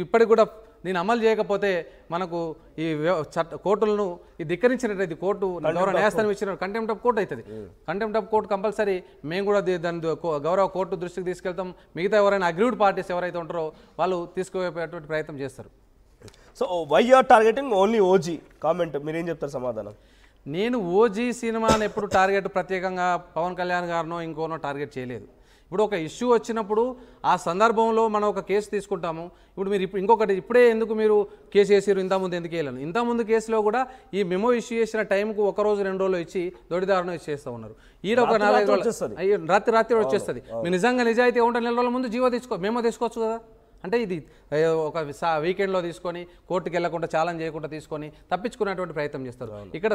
ఇప్పటికి కూడా దీన్ని అమలు చేయకపోతే మనకు ఈ కోర్టులను ధిక్కరించినట్లయితే కోర్టు గౌరవ న్యాయస్థానం ఇచ్చిన కంటెంప్ట్ ఆఫ్ కోర్టు అవుతుంది. కంటెంప్ట్ ఆఫ్ కోర్టు కంపల్సరీ మేము కూడా దాని గౌరవ కోర్టు దృష్టికి తీసుకెళ్తాం. మిగతా ఎవరైనా అగ్రీవ్డ్ పార్టీస్ ఎవరైతే ఉంటారో వాళ్ళు తీసుకుపోయేటువంటి ప్రయత్నం చేస్తారు. So why are targeting only OG comment, మీరేం చెప్తారు సమాధానం? నేను ఓజీ సినిమాని ఎప్పుడు టార్గెట్ ప్రత్యేకంగా పవన్ కళ్యాణ్ గారినో ఇంకోనో టార్గెట్ చేయలేదు. ఇప్పుడు ఒక ఇష్యూ వచ్చినప్పుడు ఆ సందర్భంలో మనం ఒక కేసు తీసుకుంటాము. ఇప్పుడు మీరు ఇంకొకటి ఇప్పుడే ఎందుకు మీరు కేసు వేసారు, ఇంతకుముందు ఎందుకు వేయలేను? ఇంతకుముందు కేసులో కూడా ఈ మెమో ఇష్యూ చేసిన టైంకు 1 రోజు 2 రోజులు ఇచ్చి దొడిదారును ఇచ్చేస్తూ ఉన్నారు. ఈ ఒక 4 రోజులు రాత్రి వచ్చేస్తుంది. మీరు నిజంగా నిజాయితీ ఉంటే 4 రోజుల ముందు మెమో తీసుకోవచ్చు కదా. అంటే ఇది ఒక వీకెండ్లో తీసుకొని కోర్టుకి వెళ్లకుండా ఛాలెంజ్ చేయకుండా తీసుకొని తప్పించుకునేటువంటి ప్రయత్నం చేస్తారు. ఇక్కడ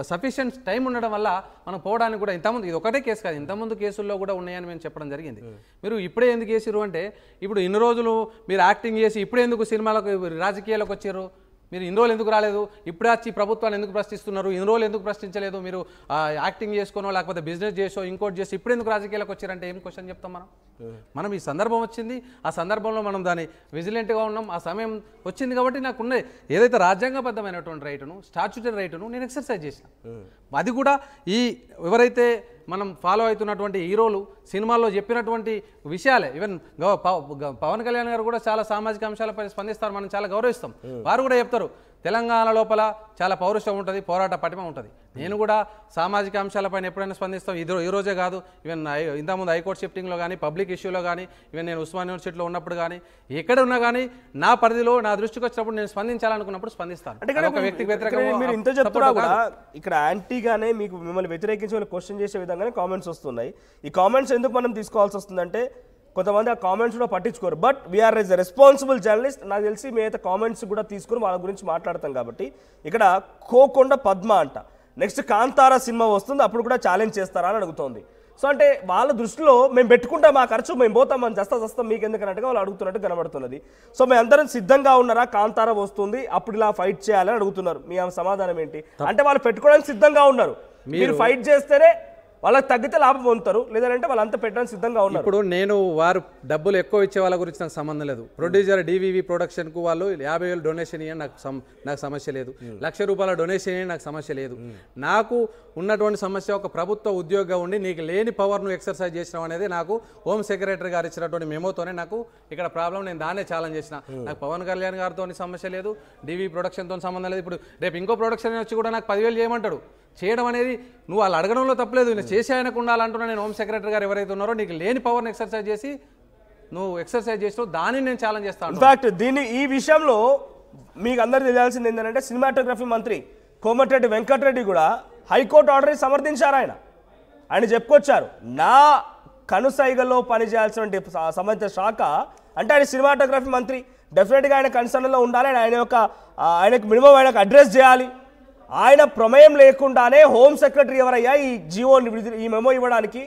సఫిషియెంట్ టైం ఉండడం వల్ల మనం పోవడానికి కూడా ఇంతకుముందు ఇది ఒకటే కేసు కాదు, ఇంతకుముందు కేసుల్లో కూడా ఉన్నాయని మేము చెప్పడం జరిగింది. మీరు ఇప్పుడే ఎందుకు చేసిరు అంటే ఇప్పుడు ఇన్ని రోజులు మీరు యాక్టింగ్ చేసి ఇప్పుడే ఎందుకు సినిమాలకు రాజకీయాలకు వచ్చారు? మీరు ఇన్ని రోజులు ఎందుకు రాలేదు? ఇప్పుడే వచ్చి ప్రభుత్వాన్ని ఎందుకు ప్రశ్నిస్తున్నారు? ఇన్ని రోజులు ఎందుకు ప్రశ్నించలేదు? మీరు యాక్టింగ్ చేసుకోనో లేకపోతే బిజినెస్ చేసో ఇంకోటి చేసి ఇప్పుడు ఎందుకు రాజకీయాలకు వచ్చారంటే ఏం క్వశ్చన్ చెప్తాం మనం? ఈ సందర్భం వచ్చింది, ఆ సందర్భంలో మనం దాన్ని విజిలెంట్గా ఉన్నాం, ఆ సమయం వచ్చింది కాబట్టి నాకున్న ఏదైతే రాజ్యాంగబద్ధమైనటువంటి రైటును స్టాచ్యుటరీ రైటును నేను ఎక్సర్సైజ్ చేసిన. అది కూడా ఈ ఎవరైతే మనం ఫాలో అవుతున్నటువంటి హీరోలు సినిమాల్లో చెప్పినటువంటి విషయాలే. ఈవెన్ పవన్ కళ్యాణ్ గారు కూడా చాలా సామాజిక అంశాలపై స్పందిస్తారు, మనం చాలా గౌరవిస్తాం. వారు కూడా చెప్తారు తెలంగాణ లోపల చాలా పౌరుషం ఉంటుంది, పోరాట పటిమ ఉంటుంది. నేను కూడా సామాజిక అంశాలపైన ఎప్పుడైనా స్పందిస్తాం. ఈ రోజే కాదు, ఈవెన్ ఇంతకుముందు హైకోర్టు షిఫ్టింగ్లో కానీ పబ్లిక్ ఇష్యూలో కానీ ఈవెన్ నేను ఉస్మాన్ యూనివర్సిటీలో ఉన్నప్పుడు కానీ ఎక్కడ ఉన్నా కానీ నా పరిధిలో నా దృష్టికి వచ్చినప్పుడు నేను స్పందించాలనుకున్నప్పుడు స్పందిస్తాను. ఒక వ్యక్తికి వ్యతిరేకంగా మీరు ఇంత చెప్తున్నా కూడా ఇక్కడ యాంటీగానే మీకు మిమ్మల్ని వ్యతిరేకించి క్వశ్చన్ చేసే విధంగానే కామెంట్స్ వస్తున్నాయి. ఈ కామెంట్స్ ఎందుకు మనం తీసుకోవాల్సి వస్తుందంటే కొంతమంది ఆ కామెంట్స్ కూడా పట్టించుకోరు. But we're as a responsible journalist. నాకు తెలిసి మేమైతే కామెంట్స్ కూడా తీసుకుని వాళ్ళ గురించి మాట్లాడతాం కాబట్టి ఇక్కడ కోకొండ పద్మ అంట నెక్స్ట్ కాంతారా సినిమా వస్తుంది అప్పుడు కూడా ఛాలెంజ్ చేస్తారా అని అడుగుతోంది. సో అంటే వాళ్ళ దృష్టిలో మేము పెట్టుకుంటాం ఆ ఖర్చు, మేము పోతాం, మనం చస్తాం మీకు ఎందుకన్నట్టుగా వాళ్ళు అడుగుతున్నట్టు కనబడుతున్నది. సో మేము అందరం సిద్ధంగా ఉన్నారా, కాంతారా వస్తుంది అప్పుడు ఇలా ఫైట్ చేయాలని అడుగుతున్నారు. మీ సమాధానం ఏంటి? అంటే వాళ్ళు పెట్టుకోవడానికి సిద్ధంగా ఉన్నారు, మీరు ఫైట్ చేస్తేనే వాళ్ళకి తగ్గితే లాభం పొందుతారు, లేదంటే వాళ్ళంతా పెట్టడానికి సిద్ధంగా ఉన్నారు. ఇప్పుడు నేను వారు డబ్బులు ఎక్కువ ఇచ్చే వాళ్ళ గురించి నాకు సంబంధం లేదు. ప్రొడ్యూసర్ DVV ప్రొడక్షన్కు వాళ్ళు 50,000 డొనేషన్ ఇవ్వండి, నాకు సమస్య లేదు. ₹1,00,000 డొనేషన్ ఇవ్వండి, నాకు సమస్య లేదు. నాకు ఉన్నటువంటి సమస్య ఒక ప్రభుత్వ ఉద్యోగంగా ఉండి నీకు లేని పవర్ నువ్వు ఎక్సర్సైజ్ చేసినావు అనేది నాకు హోమ్ సెక్రటరీ గారు ఇచ్చినటువంటి మెమోతోనే నాకు ఇక్కడ ప్రాబ్లం. నేను దాన్నే ఛాలెంజ్ చేసిన. నాకు పవన్ కళ్యాణ్ గారితో సమస్య లేదు, DVV ప్రొడక్షన్తో సంబంధం లేదు. ఇప్పుడు రేపు ఇంకో ప్రొడక్షన్ వచ్చి కూడా నాకు 10,000 చేయమంటాడు. చేయడం అనేది నువ్వు వాళ్ళు అడగడంలో తప్పలేదు, నేను చేసి ఆయనకు ఉండాలంటున్నా. నేను హోమ్ సెక్రటరీ గారు ఎవరైతే ఉన్నారో నీకు లేని పవర్ని ఎక్సర్సైజ్ చేసి నువ్వు ఎక్సర్సైజ్ చేసినావు, దానిని నేను ఛాలెంజ్ చేస్తాను. ఇన్ఫాక్ట్ ఈ విషయంలో మీకు అందరికీ తెలియాల్సింది ఏంటంటే సినిమాటోగ్రఫీ మంత్రి కోమటిరెడ్డి వెంకటరెడ్డి కూడా హైకోర్టు ఆర్డర్ని సమర్థించారు. ఆయన చెప్పుకొచ్చారు, నా కనుసైగల్లో పనిచేయాల్సిన సంబంధిత శాఖ అంటే ఆయన సినిమాటోగ్రఫీ మంత్రి, డెఫినెట్గా ఆయన కన్సర్న్లో ఉండాలి, ఆయనకు మినిమం ఆయనకు అడ్రస్ చేయాలి. ఆయన ప్రమేయం లేకుండానే హోమ్ సెక్రటరీ ఎవరయ్యా ఈ ఈ మెమో ఇవ్వడానికి,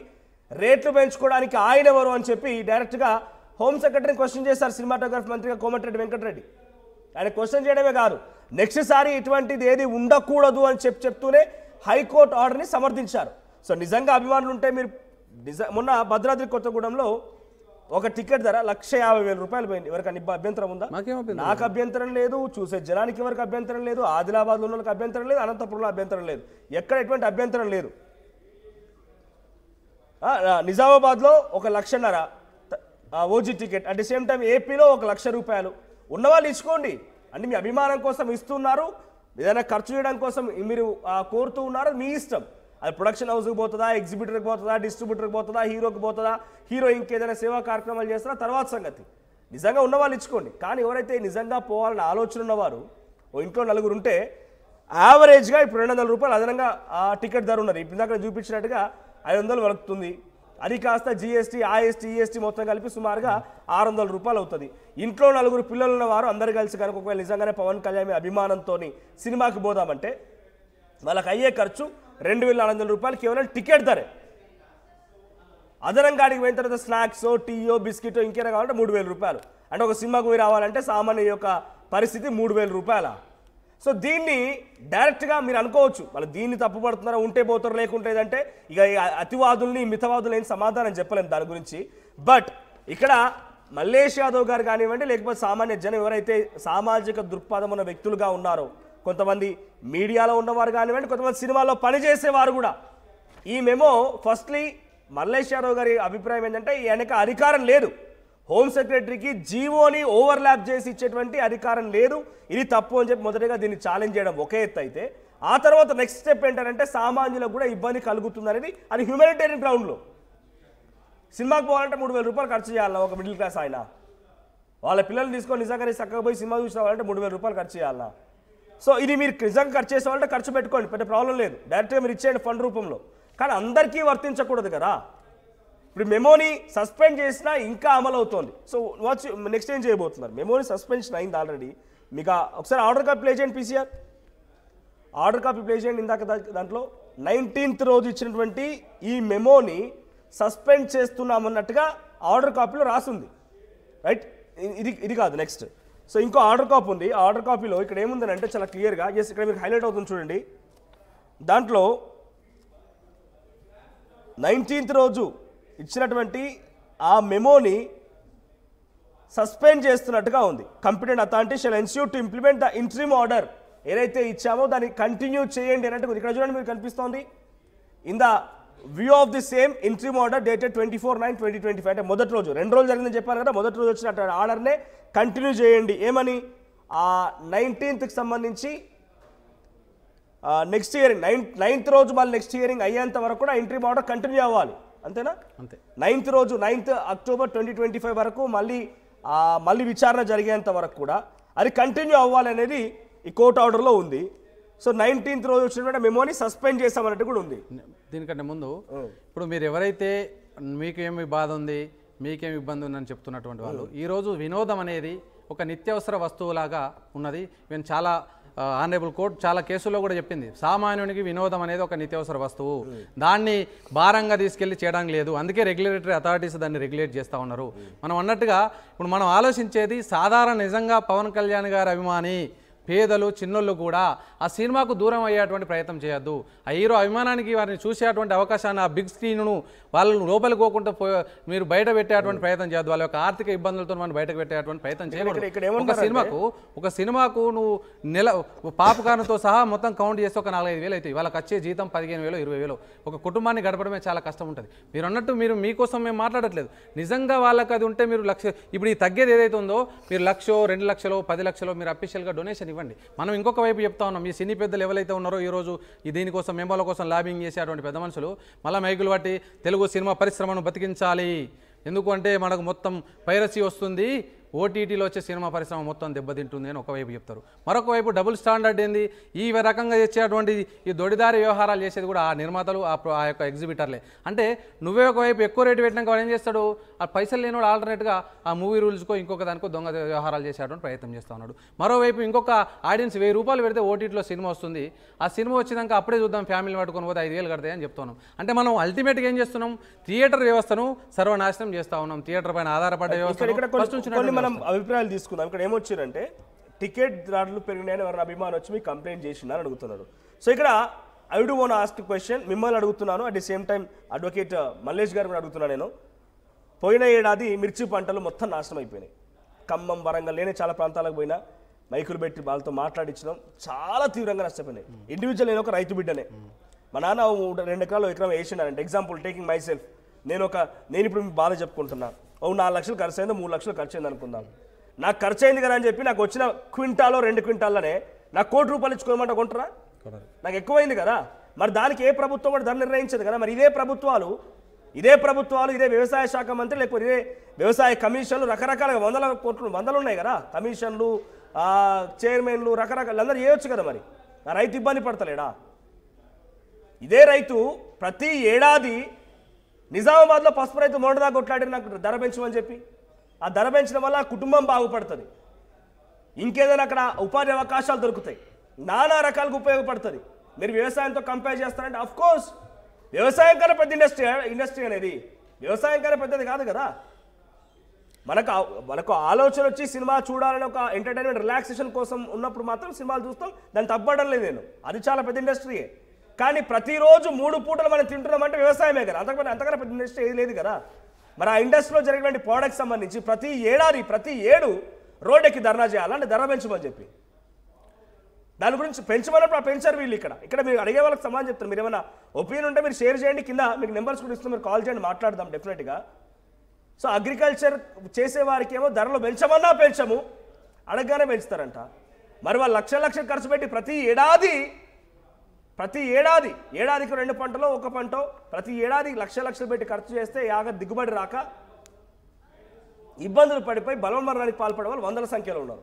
రేట్లు పెంచుకోవడానికి ఆయన ఎవరు అని చెప్పి డైరెక్ట్గా హోమ్ సెక్రటరీని క్వశ్చన్ చేశారు సినిమాటోగ్రఫీ మంత్రిగా కోమటిరెడ్డి వెంకటరెడ్డి. ఆయన క్వశ్చన్ చేయడమే కాదు, నెక్స్ట్ సారి ఇటువంటిది ఏది ఉండకూడదు అని చెప్తూనే హైకోర్టు ఆర్డర్ని సమర్థించారు. సో నిజంగా అభిమానులు ఉంటే మీరు మొన్న భద్రాద్రి కొత్తగూడెంలో ఒక టికెట్ ధర ₹150,000 పోయింది. ఎవరికైనా అభ్యంతరం ఉందా? నాకు అభ్యంతరం లేదు, చూసే జనానికి ఎవరికి అభ్యంతరం లేదు, ఆదిలాబాద్లో ఉన్న వాళ్ళకి అభ్యంతరం లేదు, అనంతపురంలో అభ్యంతరం లేదు, ఎక్కడ ఎటువంటి అభ్యంతరం లేదు. నిజామాబాద్లో ₹1,50,000 OG ticket, at the same time ఏపీలో ₹1,00,000 ఉన్నవాళ్ళు ఇచ్చుకోండి. అంటే మీ అభిమానం కోసం ఇస్తున్నారు, ఏదైనా ఖర్చు చేయడం కోసం మీరు కోరుతూ ఉన్నారు, మీ ఇష్టం. అది ప్రొడక్షన్ హౌస్కి పోతుందా, ఎగ్జిబిటర్కి పోతుందా, డిస్ట్రిబ్యూటర్కి పోతుందా, హీరోకి పోతుందా, హీరో ఇంకేదైనా సేవా కార్యక్రమాలు చేస్తారా తర్వాత సంగతి. నిజంగా ఉన్నవాళ్ళు ఇచ్చుకోండి. కానీ ఎవరైతే నిజంగా పోవాలని ఆలోచన ఉన్నవారు, ఓ ఇంట్లో నలుగురు ఉంటే యావరేజ్గా ఇప్పుడు ₹200 అదనంగా ఆ టికెట్ ధర ఉన్నది. ఇప్పుడు దాకా చూపించినట్టుగా 500 వలుకుతుంది. అది కాస్త GST, IST, EST మొత్తం కలిపి సుమారుగా ₹600 అవుతుంది. ఇంట్లో నలుగురు పిల్లలు ఉన్నవారు అందరు కలిసి కనుక ఒకవేళ నిజంగానే పవన్ కళ్యాణ్ అభిమానంతో సినిమాకి పోదామంటే వాళ్ళకి అయ్యే ఖర్చు ₹2,400 కేవలం టికెట్ ధరే. అదనంగా అడిగి పోయిన తర్వాత స్నాక్స్, టీయో, బిస్కెటో ఇంకేనా కావాలంటే ₹3,000. అంటే ఒక సినిమాకు పోయి రావాలంటే సామాన్య యొక్క పరిస్థితి ₹3,000. సో దీన్ని డైరెక్ట్గా మీరు అనుకోవచ్చు, వాళ్ళు దీన్ని తప్పుపడుతున్నారా, ఉంటే పోతారు లేకుంటే అంటే ఇక అతివాదుల్ని మితవాదులు ఏం సమాధానం చెప్పలేము దాని గురించి. బట్ ఇక్కడ మల్లేష్ యాదవ్ గారు కానివ్వండి, లేకపోతే సామాన్య జనం ఎవరైతే సామాజిక దృక్పథం ఉన్న వ్యక్తులుగా ఉన్నారో, కొంతమంది మీడియాలో ఉన్నవారు కానివ్వండి, కొంతమంది సినిమాలో పనిచేసేవారు కూడా ఈ మెమో ఫస్ట్లీ మల్లేష్ యాదవ్ గారి అభిప్రాయం ఏంటంటే ఆయనకు అధికారం లేదు, హోమ్ సెక్రటరీకి జీవోని ఓవర్లాప్ చేసి ఇచ్చేటువంటి అధికారం లేదు, ఇది తప్పు అని చెప్పి మొదటిగా దీన్ని ఛాలెంజ్ చేయడం ఒకే ఎత్తు అయితే, ఆ తర్వాత నెక్స్ట్ స్టెప్ ఏంటంటే సామాన్యులకు కూడా ఇబ్బంది కలుగుతుంది అనేది అది హ్యూమానిటేరియన్ గ్రౌండ్లో. సినిమాకి పోవాలంటే ₹3,000 ఖర్చు చేయాలన్నా ఒక మిడిల్ క్లాస్ ఆయన, వాళ్ళ పిల్లల్ని తీసుకొని నిజంగా చక్కగా పోయి సినిమా చూసి రావాలంటే ₹3,000 ఖర్చు చేయాలన్నా. సో ఇది మీరు నిజంగా ఖర్చు చేసేవాళ్ళంటే ఖర్చు పెట్టుకోండి, పెద్ద ప్రాబ్లం లేదు, డైరెక్ట్గా మీరు ఇచ్చేయండి ఫండ్ రూపంలో. కానీ అందరికీ వర్తించకూడదు కదా. ఇప్పుడు మెమోని సస్పెండ్ చేసినా ఇంకా అమలు అవుతోంది. సో నెక్స్ట్ ఏం చేయబోతున్నారు? మెమోని సస్పెన్షన్ అయింది ఆల్రెడీ. మీకు ఒకసారి ఆర్డర్ కాపీ ప్లే చేయండి. PCR ఆర్డర్ కాపీ ప్లే చేయండి. ఇందాక దాంట్లో 19th రోజు ఇచ్చినటువంటి ఈ మెమోని సస్పెండ్ చేస్తున్నామన్నట్టుగా ఆర్డర్ కాపీలో రాసింది, రైట్? ఇది కాదు, నెక్స్ట్. సో ఇంకో ఆర్డర్ కాపీ ఉంది. ఆర్డర్ కాపీలో ఇక్కడ ఏముందని అంటే చాలా క్లియర్గా, జస్ట్ ఇక్కడ మీకు హైలైట్ అవుతుంది చూడండి. దాంట్లో 19th రోజు ఇచ్చినటువంటి ఆ మెమోని సస్పెండ్ చేస్తున్నట్టుగా ఉంది. Competent authority shall ensure to implement the interim order, ఏదైతే ఇచ్చామో దాన్ని కంటిన్యూ చేయండి అన్నట్టు ఇక్కడ చూడండి, మీకు కనిపిస్తోంది. In the view of the same interim order dated 24/9/2025, అంటే మొదటి రోజు, 2 రోజులు జరిగిందని చెప్పారు కదా, మొదటి రోజు వచ్చిన ఆర్డర్నే కంటిన్యూ చేయండి. ఏమని? ఆ 19th సంబంధించి నెక్స్ట్ హియరింగ్ 9th రోజు మళ్ళీ నెక్స్ట్ హియరింగ్ అయ్యేంత వరకు కూడా ఇంట్రిమ్ ఆర్డర్ కంటిన్యూ అవ్వాలి, అంతేనా? అంతే. 9th రోజు 9th అక్టోబర్ 2025 వరకు మళ్ళీ విచారణ జరిగేంత వరకు కూడా అది కంటిన్యూ అవ్వాలి అనేది ఈ కోర్టు ఆర్డర్లో ఉంది. సో 19th రోజు వచ్చినటువంటి మెమోని సస్పెండ్ చేసామన్నట్టు కూడా ఉంది. దీనికంటే ముందు ఇప్పుడు మీరు ఎవరైతే మీకేమి బాధ ఉంది, మీకేమి ఇబ్బంది ఉందని చెప్తున్నటువంటి వాళ్ళు, ఈరోజు వినోదం అనేది ఒక నిత్యావసర వస్తువులాగా ఉన్నది. ఈవెన్ చాలా ఆనరబుల్ కోర్ట్ చాలా కేసుల్లో కూడా చెప్పింది, సామాన్యునికి వినోదం అనేది ఒక నిత్యావసర వస్తువు, దాన్ని భారంగా తీసుకెళ్లి చేయడానికి లేదు. అందుకే రెగ్యులేటరీ అథారిటీస్ దాన్ని రెగ్యులేట్ చేస్తూ ఉన్నారు. మనం అన్నట్టుగా ఇప్పుడు మనం ఆలోచించేది సాధారణ నిజంగా పవన్ కళ్యాణ్ గారి అభిమాని, పేదలు చిన్నోళ్ళు కూడా ఆ సినిమాకు దూరం అయ్యేటువంటి ప్రయత్నం చేయొద్దు. ఆ హీరో అభిమానానికి వారిని చూసేటువంటి అవకాశాన్ని, ఆ బిగ్ స్క్రీన్ను వాళ్ళను లోపలికి పోకుండా మీరు బయట పెట్టేటువంటి ప్రయత్నం చేయొద్దు. వాళ్ళ యొక్క ఆర్థిక ఇబ్బందులతో మనం బయటకు పెట్టేటువంటి ప్రయత్నం చేయకూడదు. ఒక సినిమాకు నువ్వు నెల పాపకానుతో సహా మొత్తం కౌంట్ చేస్తే ఒక 4-5 వేలు అవుతాయి. వాళ్ళకి వచ్చే జీతం 15,000 20,000. ఒక కుటుంబాన్ని గడపడమే చాలా కష్టం ఉంటుంది. మీరు అన్నట్టు మీకోసం మేము మాట్లాడట్లేదు. నిజంగా వాళ్ళకి అది ఉంటే మీరు ఇప్పుడు ఈ తగ్గేది ఏదైతే ఉందో మీరు 1,00,000 2 లక్షలు 10 లక్షలు మీరు అఫీషియల్గా డొనేషన్ ఇవ్వండి. మనం ఇంకొక వైపు చెప్తా ఉన్నాం, మీ సినీ పెద్దలు ఎవరైతే ఉన్నారో ఈరోజు దీనికోసం మెంబర్ల కోసం లాబింగ్ చేసేటువంటి పెద్ద మనుషులు మళ్ళీ మైకులు బట్టి తెలుగు సినిమా పరిశ్రమను బతికించాలి. ఎందుకంటే మనకు మొత్తం పైరసీ వస్తుంది, ఓటీటీలో వచ్చే సినిమా పరిశ్రమ మొత్తం దెబ్బతింటుంది అని ఒకవైపు చెప్తారు. మరొక వైపు డబుల్ స్టాండర్డ్ ఏంది, ఈ రకంగా చేసేటువంటి ఈ దొడిదారి వ్యవహారాలు చేసేది కూడా ఆ నిర్మాతలు ఆ యొక్క ఎగ్జిబిటర్లే. అంటే నువ్వే ఒకవైపు ఎక్కువ రేటు పెట్టినాక వాడు ఏం చేస్తాడు, ఆ పైసలు లేనివాడు ఆల్టర్నేట్గా ఆ మూవీ రూల్స్కో ఇంకొక దానికో దొంగ వ్యవహారాలు చేసేటువంటి ప్రయత్నం చేస్తూ ఉన్నాడు. మరోవైపు ఇంకొక ఆడియన్స్ 1000 రూపాయలు పెడితే ఓటీటీలో సినిమా వస్తుంది, ఆ సినిమా వచ్చినాక అప్పుడే చూద్దాం ఫ్యామిలీ పట్టుకొని పోతే 5,000 కడతాయని చెప్తున్నాం. అంటే మనం అల్టిమేట్గా ఏం చేస్తున్నాం, థియేటర్ వ్యవస్థను సర్వనాశనం చేస్తూ ఉన్నాం. థియేటర్ పైన ఆధారపడ్డ వ్యవస్థ మనం అభిప్రాయాలు తీసుకుందాం. ఇక్కడ ఏమొచ్చారంటే టికెట్ ధరలు పెరిగినాయని ఎవరైనా అభిమానం వచ్చి మీకు కంప్లైంట్ చేసిందని అడుగుతున్నాడు. సో ఇక్కడ I do want ask question, మిమ్మల్ని అడుగుతున్నాను, at the same time advocate Mallesh గారు కూడా అడుగుతున్నాను నేను. పోయిన ఏడాది మిర్చి పంటలు మొత్తం నాశనం అయిపోయినాయి. ఖమ్మం, వరంగల్, నేనే చాలా ప్రాంతాలకు పోయినా మైకులు పెట్టి వాళ్ళతో మాట్లాడించడం చాలా తీవ్రంగా నష్టపోయినాయి. ఇండివిజువల్ నేను ఒక రైతు బిడ్డనే, మా నాన్న 2 ఎకరాలు ఎకరం వేసిండారంటే, ఎగ్జాంపుల్ టేకింగ్ మై సెల్ఫ్, నేను ఇప్పుడు మీకు బాధ చెప్పుకుంటున్నా, 4 లక్షలు ఖర్చు అయిందో 3 లక్షలు ఖర్చు అయింది అనుకుందాం. నాకు ఖర్చు అయింది కదా అని చెప్పి నాకు వచ్చిన క్వింటాలో 2 క్వింటాల్లోనే నాకు ₹1 కోటి ఇచ్చుకోమంటే కొంటారా? నాకు ఎక్కువైంది కదా. మరి దానికి ఏ ప్రభుత్వం కూడా ధర నిర్ణయించదు కదా. మరి ఇదే ప్రభుత్వాలు ఇదే వ్యవసాయ శాఖ మంత్రి లేకపోతే ఇదే వ్యవసాయ కమిషన్లు రకరకాలుగా 100 కోట్లు ఉన్నాయి కదా, కమిషన్లు, చైర్మన్లు, రకరకాలు అందరూ చేయొచ్చు కదా. మరి ఆ రైతు ఇబ్బంది పడతలేడా? ఇదే రైతు ప్రతి ఏడాది నిజామాబాద్లో పసుపు రైతు మొదటిదాకా కొట్లాడి నాకు ధర పెంచమని చెప్పి, ఆ ధర పెంచడం వల్ల కుటుంబం బాగుపడుతుంది, ఇంకేదైనా అక్కడ ఉపాధి అవకాశాలు దొరుకుతాయి, నానా రకాలకు ఉపయోగపడుతుంది. మీరు వ్యవసాయంతో కంపేర్ చేస్తారంటే అఫ్ కోర్స్ వ్యవసాయం కన్నా పెద్ద ఇండస్ట్రీ అనేది వ్యవసాయం కన్నా పెద్దది కాదు కదా. మనకు ఆలోచన వచ్చి సినిమా చూడాలని ఒక ఎంటర్టైన్మెంట్ రిలాక్సేషన్ కోసం ఉన్నప్పుడు మాత్రం సినిమాలు చూస్తాం, దాన్ని తప్పడం లేదు నేను, అది చాలా పెద్ద ఇండస్ట్రీయే. కానీ ప్రతిరోజు 3 పూటలు మనం తింటున్నామంటే వ్యవసాయమే కదా, అంతకన్నా పెద్ద ఇండస్ట్రీ ఏది లేదు కదా. మరి ఆ ఇండస్ట్రీలో జరిగినటువంటి ప్రోడక్ట్ సంబంధించి ప్రతి ఏడు రోడ్డుకి ధర్నా చేయాలంటే ధర పెంచమని చెప్పి, దాని గురించి పెంచమన్నప్పుడు పెంచారు వీళ్ళు. ఇక్కడ మీరు అడిగే వాళ్ళకి సమాధానం చెప్తారు. మీరు ఏమైనా ఒపీనియన్ ఉంటే మీరు షేర్ చేయండి, కింద మీకు నెంబర్స్ కూడా ఇస్తాం, మీరు కాల్ చేయండి, మాట్లాడదాం డెఫినెట్గా. సో అగ్రికల్చర్ చేసేవారికి ఏమో ధరలు పెంచమన్నా పెంచము, అడగగానే పెంచుతారంట. మరి వాళ్ళు లక్షలు ఖర్చు పెట్టి ప్రతి ఏడాదికి 2 పంటలో 1 పంటో ప్రతి ఏడాది లక్షలు పెట్టి ఖర్చు చేస్తే దిగుబడి రాక ఇబ్బందులు పడిపోయి బలవన్మరణానికి పాల్పడే వాళ్ళు 100ల సంఖ్యలో ఉన్నారు.